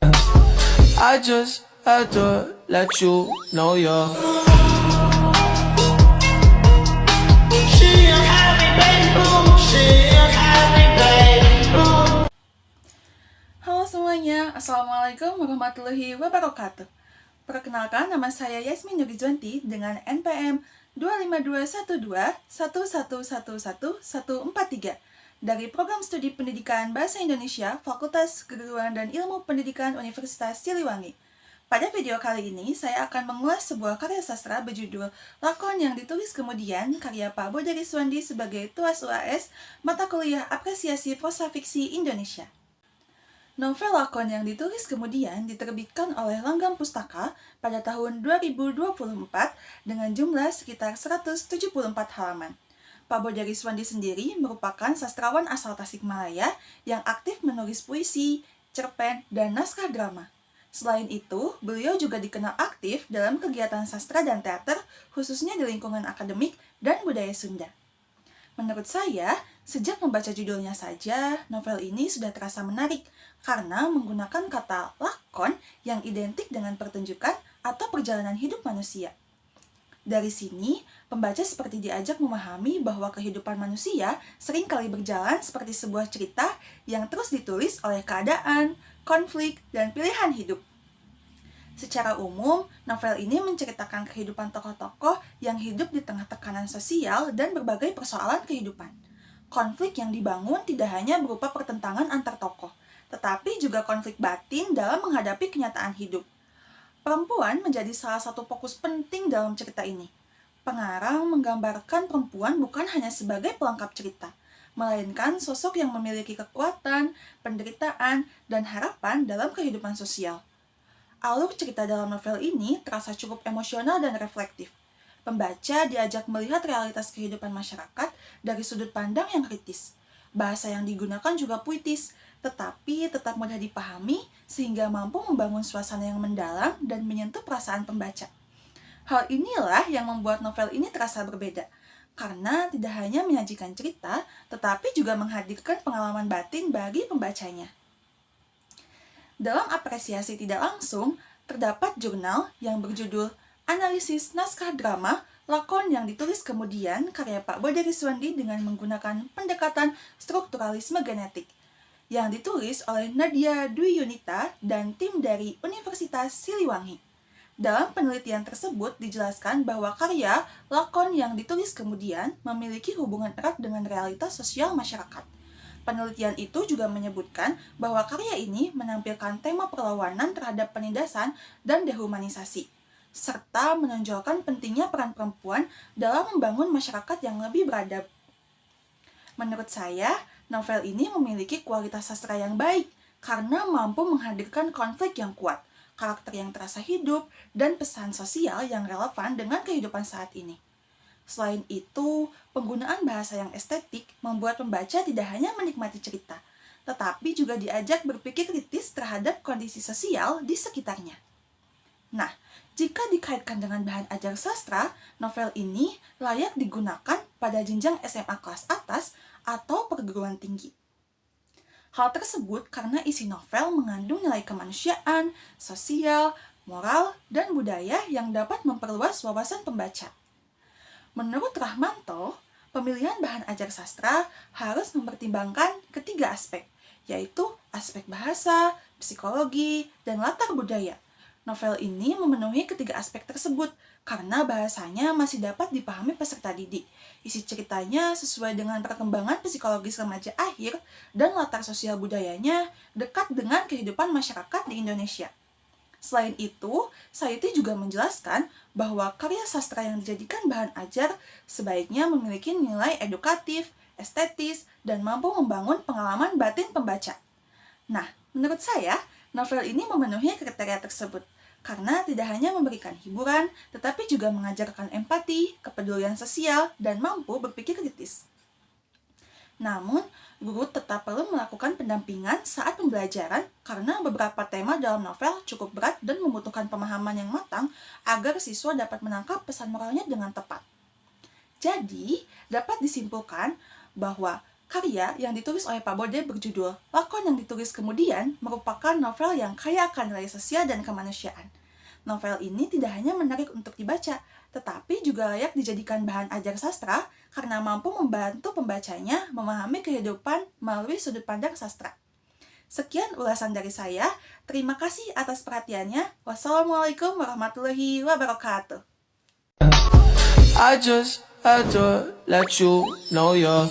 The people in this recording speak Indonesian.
I just had to let you know you're. She a happy baby, she a happy baby. Halo semuanya, Assalamualaikum warahmatullahi wabarakatuh. Perkenalkan, nama saya Yasmin Nurizwanti dengan NPM 2521211111143 dari Program Studi Pendidikan Bahasa Indonesia Fakultas Keguruan dan Ilmu Pendidikan Universitas Siliwangi. Pada video kali ini, saya akan mengulas sebuah karya sastra berjudul Lakon yang ditulis kemudian karya Pak Bode Riswandi sebagai Tuas UAS Mata Kuliah Apresiasi Prosa Fiksi Indonesia. Novel lakon yang ditulis kemudian diterbitkan oleh Langgam Pustaka pada tahun 2024 dengan jumlah sekitar 174 halaman. Pak Bode Riswandi sendiri merupakan sastrawan asal Tasikmalaya yang aktif menulis puisi, cerpen, dan naskah drama. Selain itu, beliau juga dikenal aktif dalam kegiatan sastra dan teater, khususnya di lingkungan akademik dan budaya Sunda. Menurut saya, sejak membaca judulnya saja, novel ini sudah terasa menarik karena menggunakan kata lakon yang identik dengan pertunjukan atau perjalanan hidup manusia. Dari sini, pembaca seperti diajak memahami bahwa kehidupan manusia seringkali berjalan seperti sebuah cerita yang terus ditulis oleh keadaan, konflik, dan pilihan hidup. Secara umum, novel ini menceritakan kehidupan tokoh-tokoh yang hidup di tengah tekanan sosial dan berbagai persoalan kehidupan. Konflik yang dibangun tidak hanya berupa pertentangan antar tokoh, tetapi juga konflik batin dalam menghadapi kenyataan hidup. Perempuan menjadi salah satu fokus penting dalam cerita ini. Pengarang menggambarkan perempuan bukan hanya sebagai pelengkap cerita, melainkan sosok yang memiliki kekuatan, penderitaan, dan harapan dalam kehidupan sosial. Alur cerita dalam novel ini terasa cukup emosional dan reflektif. Pembaca diajak melihat realitas kehidupan masyarakat dari sudut pandang yang kritis. Bahasa yang digunakan juga puitis, tetapi tetap mudah dipahami sehingga mampu membangun suasana yang mendalam dan menyentuh perasaan pembaca. Hal inilah yang membuat novel ini terasa berbeda, karena tidak hanya menyajikan cerita, tetapi juga menghadirkan pengalaman batin bagi pembacanya. Dalam apresiasi tidak langsung, terdapat jurnal yang berjudul Analisis Naskah Drama Lakon yang ditulis kemudian karya Pak Bode Riswandi dengan menggunakan pendekatan strukturalisme genetik, yang ditulis oleh Nadia Dwi Yunita dan tim dari Universitas Siliwangi. Dalam penelitian tersebut dijelaskan bahwa karya lakon yang ditulis kemudian memiliki hubungan erat dengan realitas sosial masyarakat. Penelitian itu juga menyebutkan bahwa karya ini menampilkan tema perlawanan terhadap penindasan dan dehumanisasi, serta menonjolkan pentingnya peran perempuan dalam membangun masyarakat yang lebih beradab. Menurut saya, novel ini memiliki kualitas sastra yang baik karena mampu menghadirkan konflik yang kuat, karakter yang terasa hidup, dan pesan sosial yang relevan dengan kehidupan saat ini. Selain itu, penggunaan bahasa yang estetik membuat pembaca tidak hanya menikmati cerita, tetapi juga diajak berpikir kritis terhadap kondisi sosial di sekitarnya. Nah, jika dikaitkan dengan bahan ajar sastra, novel ini layak digunakan pada jenjang SMA kelas atas atau perguruan tinggi. Hal tersebut karena isi novel mengandung nilai kemanusiaan, sosial, moral, dan budaya yang dapat memperluas wawasan pembaca. Menurut Rahmanto, pemilihan bahan ajar sastra harus mempertimbangkan ketiga aspek, yaitu aspek bahasa, psikologi, dan latar budaya. Novel ini memenuhi ketiga aspek tersebut karena bahasanya masih dapat dipahami peserta didik. Isi ceritanya sesuai dengan perkembangan psikologis remaja akhir dan latar sosial budayanya dekat dengan kehidupan masyarakat di Indonesia. Selain itu, Sayuti juga menjelaskan bahwa karya sastra yang dijadikan bahan ajar sebaiknya memiliki nilai edukatif, estetis, dan mampu membangun pengalaman batin pembaca. Nah, menurut saya, novel ini memenuhi kriteria tersebut, karena tidak hanya memberikan hiburan, tetapi juga mengajarkan empati, kepedulian sosial, dan mampu berpikir kritis. Namun, guru tetap perlu melakukan pendampingan saat pembelajaran karena beberapa tema dalam novel cukup berat dan membutuhkan pemahaman yang matang agar siswa dapat menangkap pesan moralnya dengan tepat. Jadi, dapat disimpulkan bahwa Karya yang ditulis oleh Pak Bode berjudul Lakon yang ditulis kemudian merupakan novel yang kaya akan nilai sosial dan kemanusiaan. Novel ini tidak hanya menarik untuk dibaca, tetapi juga layak dijadikan bahan ajar sastra karena mampu membantu pembacanya memahami kehidupan melalui sudut pandang sastra. Sekian ulasan dari saya. Terima kasih atas perhatiannya. Wassalamualaikum warahmatullahi wabarakatuh. I just had to let you know you're